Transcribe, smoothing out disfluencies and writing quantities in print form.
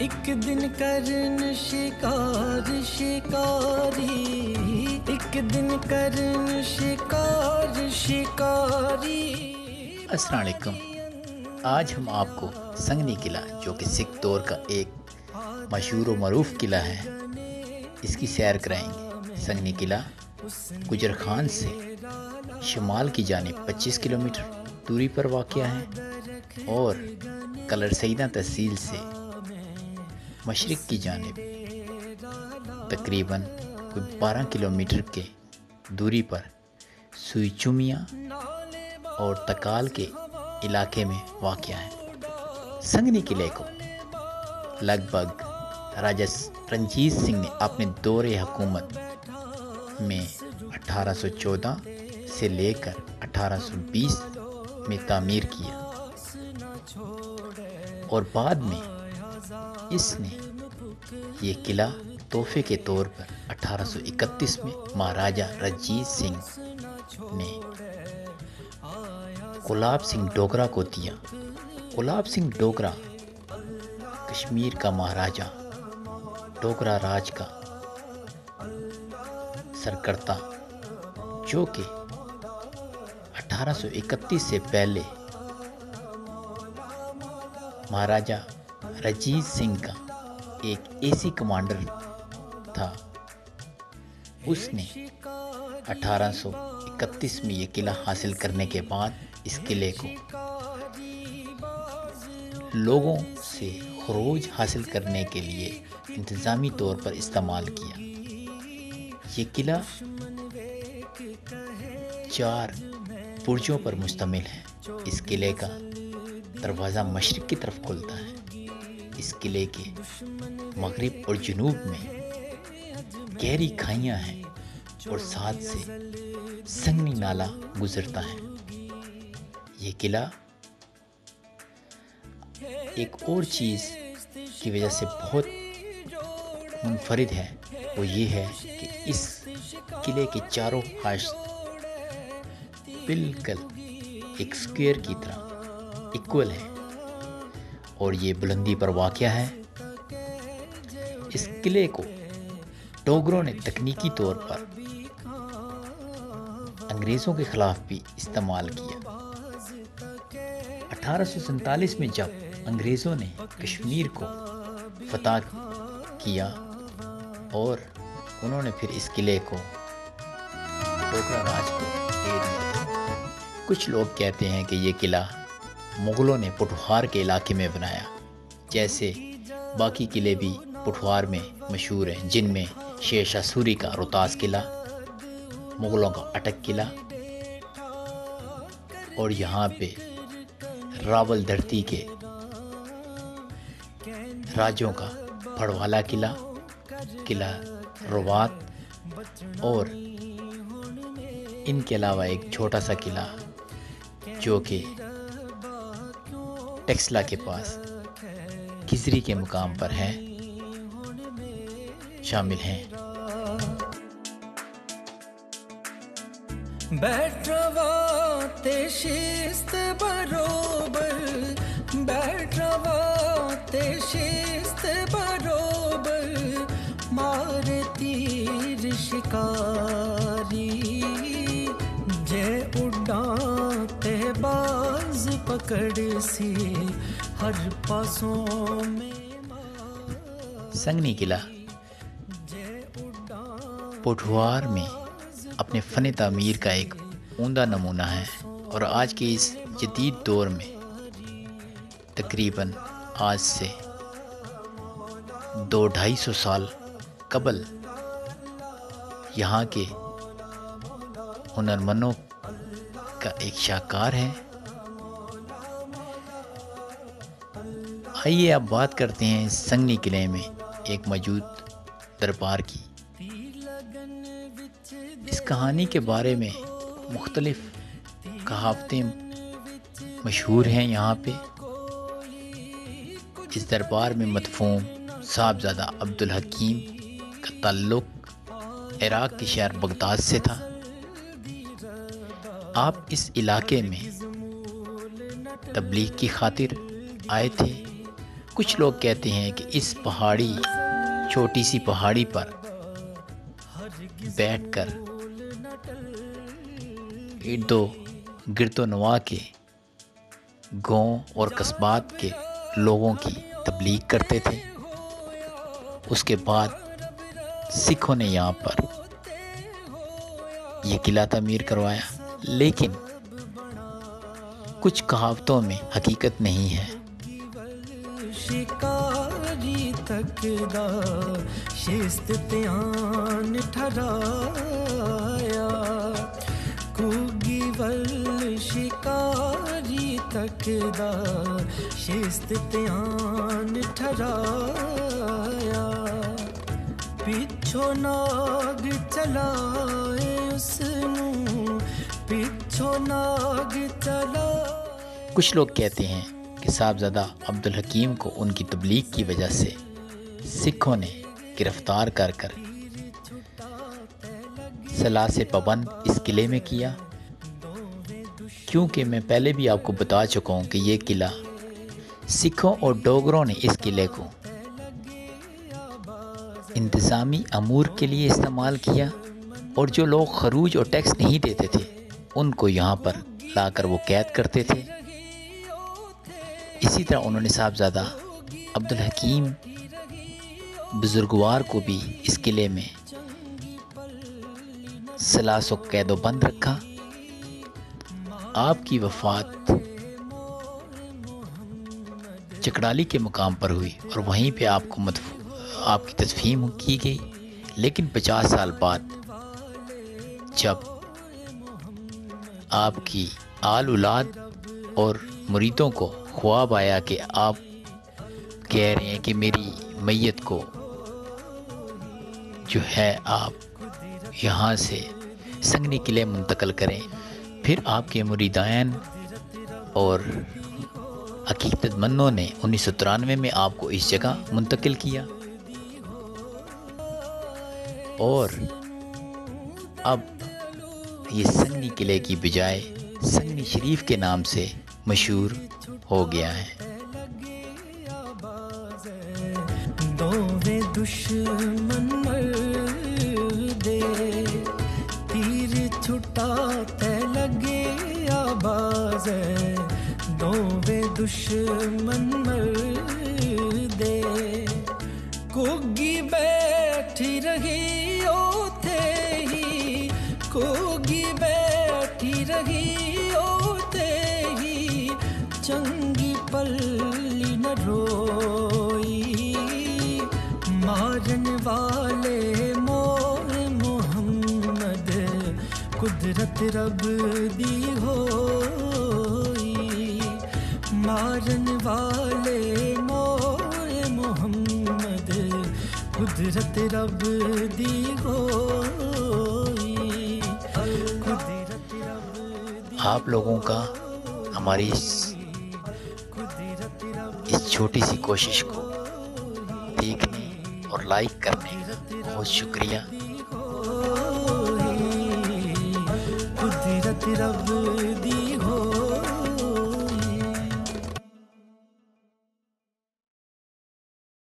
ایک دن کرن شکار شکاری، ایک دن کرن شکار شکاری۔ السلام علیکم۔ آج ہم آپ کو سنگنی قلعہ جو کہ سکھ دور کا ایک مشہور و معروف قلعہ ہے اس کی سیر کرائیں گے۔ سنگنی قلعہ گجر خان سے شمال کی جانب 25 کلومیٹر دوری پر واقع ہے اور کلر سیدہ تحصیل سے مشرق کی جانب تقریباً 12 کلومیٹر کے دوری پر سوئی چومیاں اور تکال کے علاقے میں واقع ہے۔ سنگنی قلعے کو لگ بھگ راجہ رنجیت سنگھ نے اپنے دور حکومت میں 1814 سے لے کر 1820 میں تعمیر کیا اور بعد میں اس نے یہ قلعہ تحفے کے طور پر 1831 میں مہاراجہ رنجیت سنگھ نے گلاب سنگھ ڈوگرہ کو دیا۔ گلاب سنگھ ڈوگرہ کشمیر کا مہاراجہ ڈوگرہ راج کا سرکردہ جو کہ 1831 سے پہلے مہاراجہ رنجیت سنگھ کا ایک ایسی کمانڈر تھا۔ اس نے 1831 میں یہ قلعہ حاصل کرنے کے بعد اس قلعے کو لوگوں سے خروج حاصل کرنے کے لیے انتظامی طور پر استعمال کیا۔ یہ قلعہ 4 برجوں پر مشتمل ہے۔ اس قلعے کا دروازہ مشرق کی طرف کھلتا ہے۔ اس قلعے کے مغرب اور جنوب میں گہری کھائیاں ہیں اور ساتھ سے سنگنی نالہ گزرتا ہے۔ یہ قلعہ ایک اور چیز کی وجہ سے بہت منفرد ہے، وہ یہ ہے کہ اس قلعے کے چاروں حوض بالکل ایک سکوئر کی طرح ایکول ہے اور یہ بلندی پر واقع ہے۔ اس قلعے کو ڈوگروں نے تکنیکی طور پر انگریزوں کے خلاف بھی استعمال کیا۔ 1847 میں جب انگریزوں نے کشمیر کو فتح کیا اور انہوں نے پھر اس قلعے کو ڈوگرہ راج کو دے دیا۔ کچھ لوگ کہتے ہیں کہ یہ قلعہ مغلوں نے پٹھوار کے علاقے میں بنایا، جیسے باقی قلعے بھی پٹھوار میں مشہور ہیں، جن میں شیر شاہ سوری کا روہتاس قلعہ، مغلوں کا اٹک قلعہ اور یہاں پہ راول دھرتی کے راجوں کا پھڑوالا قلعہ، قلعہ روات اور ان کے علاوہ ایک چھوٹا سا قلعہ جو کہ ٹیکسلا کے پاس کھزری کے مقام پر ہے شامل ہیں۔ بیٹھ روا تشست بروبر، بیٹھ روا تشست بروبر، مار تیر شکاری، جے اڈاں تے باز پکڑ سی ہر پاسوں میں۔ سنگنی قلعہ پوٹھوار میں اپنے فن تعمیر کا ایک عمدہ نمونہ ہے اور آج کے اس جدید دور میں تقریباً آج سے 200-250 سال قبل یہاں کے ہنرمندوں کا ایک شاہکار ہے۔ آئیے اب بات کرتے ہیں سنگنی قلعے میں ایک موجود دربار کی۔ اس کہانی کے بارے میں مختلف کہاوتیں مشہور ہیں۔ یہاں پہ اس دربار میں مدفون صاحبزادہ عبدالحکیم کا تعلق عراق کے شہر بغداد سے تھا۔ آپ اس علاقے میں تبلیغ کی خاطر آئے تھے۔ کچھ لوگ کہتے ہیں کہ اس پہاڑی چھوٹی سی پہاڑی پر بیٹھ کر ارد و گرد و نواح کے گاؤں اور قصبات کے لوگوں کی تبلیغ کرتے تھے۔ اس کے بعد سکھوں نے یہاں پر یہ قلعہ تعمیر کروایا، لیکن کچھ کہاوتوں میں حقیقت نہیں ہے۔ شکاری تک دا شست تیان ٹھہرایا، کوگی ول شکاری تک دا شست تیان ٹھہرایا، پچھو ناگ چلائے اس نوں، پچھو ناگ چلا۔ کچھ لوگ کہتے ہیں کہ صاحبزادہ عبدالحکیم کو ان کی تبلیغ کی وجہ سے سکھوں نے گرفتار کر کر ثلاث پابند اس قلعے میں کیا، کیونکہ میں پہلے بھی آپ کو بتا چکا ہوں کہ یہ قلعہ سکھوں اور ڈوگروں نے اس قلعے کو انتظامی امور کے لیے استعمال کیا، اور جو لوگ خروج اور ٹیکس نہیں دیتے تھے ان کو یہاں پر لا کر وہ قید کرتے تھے۔ اسی طرح انہوں نے صاحبزادہ عبدالحکیم بزرگوار کو بھی اس قلعے میں ثلاث و قید و بند رکھا۔ آپ کی وفات چکڑالی کے مقام پر ہوئی اور وہیں پہ آپ کی تدفین کی گئی، لیکن 50 سال بعد جب آپ کی آل اولاد اور مریدوں کو خواب آیا کہ آپ کہہ رہے ہیں کہ میری میت کو جو ہے آپ یہاں سے سنگنی قلعے منتقل کریں، پھر آپ کے مریدین اور عقیدت مندوں نے 1993 میں آپ کو اس جگہ منتقل کیا، اور اب یہ سنگنی قلعے کی بجائے سنگنی شریف کے نام سے مشہور ہو گیا ہے۔ دوویں دشمن مردے، تیر چھٹا تے لگے آواز، دوویں دشمن مردے، کوگی بیٹھی رہی اوتھے ہی، کوگی بیٹھی رہی اوتھے ہی، چنگی پلی نہ روئی، مارن والے مور محمد، قدرت رب دی ہوئی، مارن والے مور محمد، قدرت رب دی ہوئی، قدرت رب دی۔ آپ لوگوں کا ہماری اس چھوٹی سی کوشش کو دیکھنے اور لائک کرنے کا بہت شکریہ۔ قدرت رب دی ہو